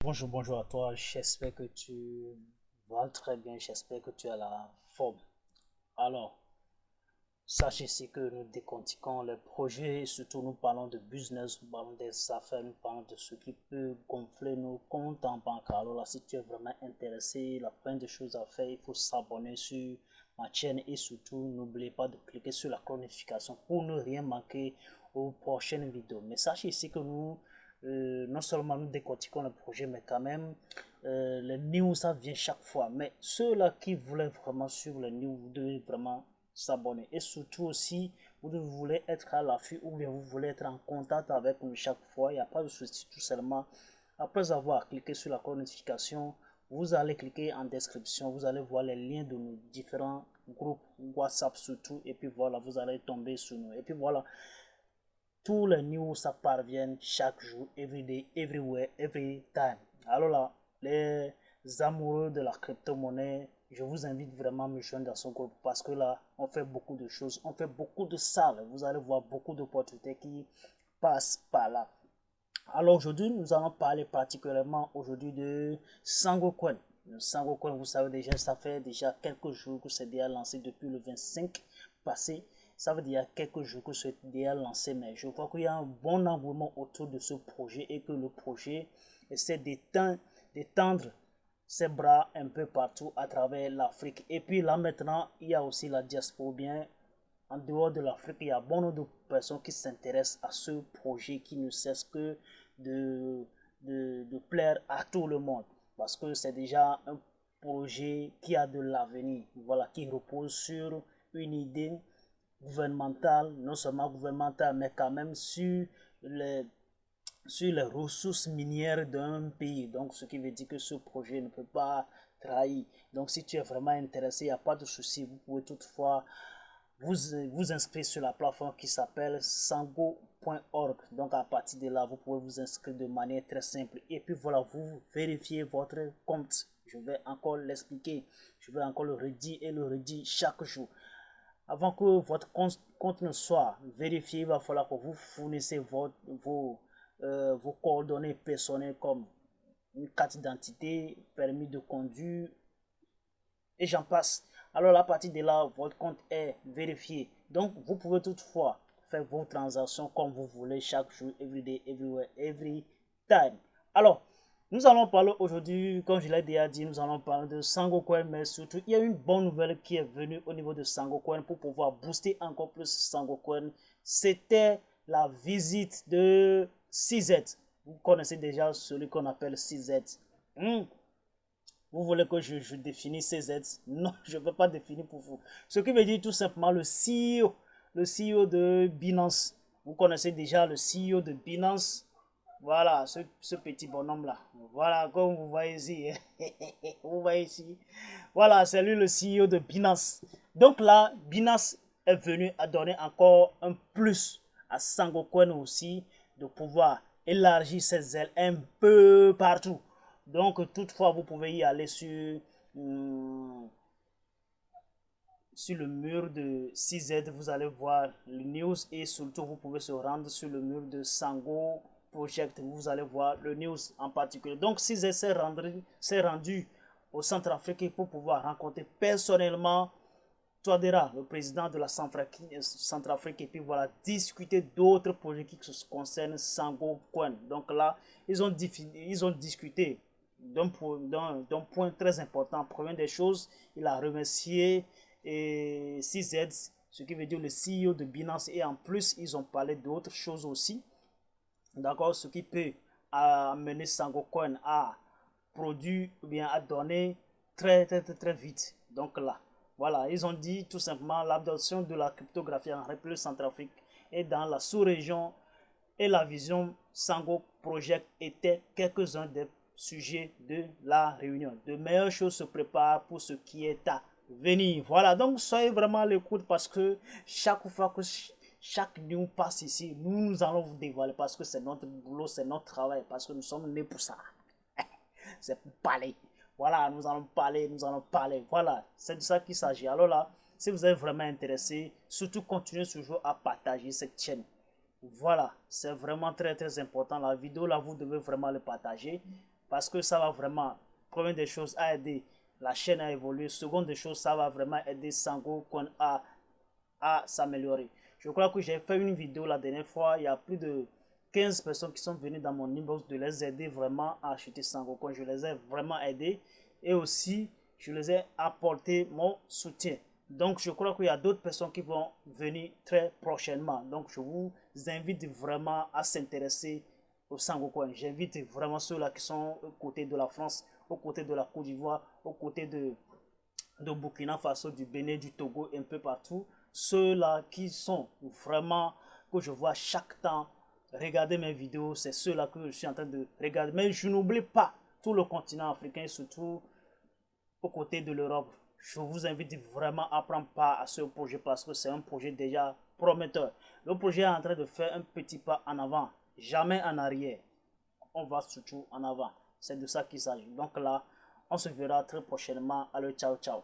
Bonjour à toi. J'espère que tu vas très bien. J'espère que tu as la forme. Alors, sache ici que nous décortiquons les projets, et surtout nous parlons de business, nous parlons des affaires, nous parlons de ce qui peut gonfler nos comptes en banque. Alors là, si tu es vraiment intéressé, la plein de choses à faire, il faut s'abonner sur ma chaîne et surtout n'oubliez pas de cliquer sur la cloche notification pour ne rien manquer aux prochaines vidéos. Mais sache ici que nous, non seulement nous décortiquons le projet, mais quand même, les news, ça vient chaque fois. Mais ceux-là qui voulaient vraiment suivre les news, vous devez vraiment s'abonner. Et surtout aussi, vous voulez être à l'affût ou bien vous voulez être en contact avec nous chaque fois, il n'y a pas de souci, tout seulement. Après avoir cliqué sur la cloche notification, vous allez cliquer en description, vous allez voir les liens de nos différents groupes WhatsApp surtout, et puis voilà, vous allez tomber sur nous. Et puis voilà, tous les news ça parviennent chaque jour, every day, everywhere, every time. Alors là, les amoureux de la crypto-monnaie, je vous invite vraiment à me joindre dans ce groupe parce que là, on fait beaucoup de choses, on fait beaucoup de salles. Vous allez voir beaucoup d'opportunités qui passent par là. Alors aujourd'hui, nous allons parler particulièrement aujourd'hui de Sangocoin. Le Sangocoin, vous savez déjà, ça fait déjà quelques jours que c'est déjà lancé depuis le 25 passé. Ça veut dire quelques jours que c'est déjà lancé, mais je vois qu'il y a un bon engouement autour de ce projet et que le projet essaie d'étendre ses bras un peu partout à travers l'Afrique. Et puis là maintenant, il y a aussi la diaspora, bien en dehors de l'Afrique, il y a bon nombre de personnes qui s'intéressent à ce projet qui ne cesse que de, de plaire à tout le monde. Parce que c'est déjà un projet qui a de l'avenir, voilà, qui repose sur une idée gouvernementale, non seulement gouvernementale, mais quand même les, sur les ressources minières d'un pays. Donc, ce qui veut dire que ce projet ne peut pas trahir. Donc, si tu es vraiment intéressé, il n'y a pas de souci. Vous pouvez toutefois vous inscrire sur la plateforme qui s'appelle sango.org. Donc, à partir de là, vous pouvez vous inscrire de manière très simple. Et puis, voilà, vous vérifiez votre compte. Je vais encore l'expliquer. Je vais encore le redire et le redire chaque jour. Avant que votre compte ne soit vérifié, il va falloir que vous fournissez vos coordonnées personnelles comme une carte d'identité, permis de conduire et j'en passe. Alors à partir de là, votre compte est vérifié. Donc vous pouvez toutefois faire vos transactions comme vous voulez chaque jour, every day, everywhere, every time. Alors, nous allons parler aujourd'hui, comme je l'ai déjà dit, nous allons parler de Sangocoin, mais surtout, il y a une bonne nouvelle qui est venue au niveau de Sangocoin pour pouvoir booster encore plus Sangocoin. C'était la visite de CZ. Vous connaissez déjà celui qu'on appelle CZ. Vous voulez que je définisse CZ? Non, je ne peux pas définir pour vous. Ce qui veut dire tout simplement le CEO de Binance. Vous connaissez déjà le CEO de Binance. Voilà, ce petit bonhomme-là. Voilà, comme vous voyez ici. Vous voyez ici. Voilà, c'est lui le CEO de Binance. Donc là, Binance est venu à donner encore un plus à Sangocoin aussi de pouvoir élargir ses ailes un peu partout. Donc, toutefois, vous pouvez y aller hum, sur le mur de CZ, vous allez voir les news et surtout vous pouvez se rendre sur le mur de Sango Project, vous allez voir le news en particulier. Donc CZ s'est rendu au Centrafrique pour pouvoir rencontrer personnellement Touadéra, le président de la Centrafrique, et puis voilà, discuter d'autres projets qui concernent Sango Coin. Donc là, ils ont discuté d'un point très important. Première des choses, il a remercié CZ, ce qui veut dire le CEO de Binance, et en plus, ils ont parlé d'autres choses aussi. D'accord, ce qui peut amener Sangocoin à produire ou bien à donner très vite. Donc là, voilà, ils ont dit tout simplement l'adoption de la cryptographie en République centrafrique et dans la sous-région et la vision Sango Project étaient quelques-uns des sujets de la réunion. De meilleures choses se préparent pour ce qui est à venir. Voilà, donc soyez vraiment à l'écoute parce que chaque fois que chaque news passe ici, nous allons vous dévoiler parce que c'est notre boulot, c'est notre travail, parce que nous sommes nés pour ça. C'est pour parler. Voilà, nous allons parler, nous allons parler. Voilà, c'est de ça qu'il s'agit. Alors là, si vous êtes vraiment intéressé, surtout continuez toujours à partager cette chaîne. Voilà, c'est vraiment très important. La vidéo là, vous devez vraiment le partager. parce que ça va vraiment, première des choses, à aider la chaîne à évoluer. Seconde des choses, ça va vraiment aider Sango à s'améliorer. Je crois que j'ai fait une vidéo la dernière fois, il y a plus de 15 personnes qui sont venues dans mon inbox de les aider vraiment à acheter Sangoku. Je les ai vraiment aidés et aussi je les ai apporté mon soutien. Donc je crois qu'il y a d'autres personnes qui vont venir très prochainement. Donc je vous invite vraiment à s'intéresser au Sangoku. J'invite vraiment ceux-là qui sont aux côtés de la France, aux côtés de la Côte d'Ivoire, aux côtés de Burkina Faso, du Bénin, du Togo, un peu partout. Ceux-là qui sont vraiment, que je vois chaque temps, regarder mes vidéos, c'est ceux-là que je suis en train de regarder. Mais je n'oublie pas tout le continent africain, surtout aux côtés de l'Europe. Je vous invite vraiment à prendre part à ce projet parce que c'est un projet déjà prometteur. Le projet est en train de faire un petit pas en avant, jamais en arrière. On va surtout en avant. C'est de ça qu'il s'agit. Donc là, on se verra très prochainement. Allez, ciao, ciao.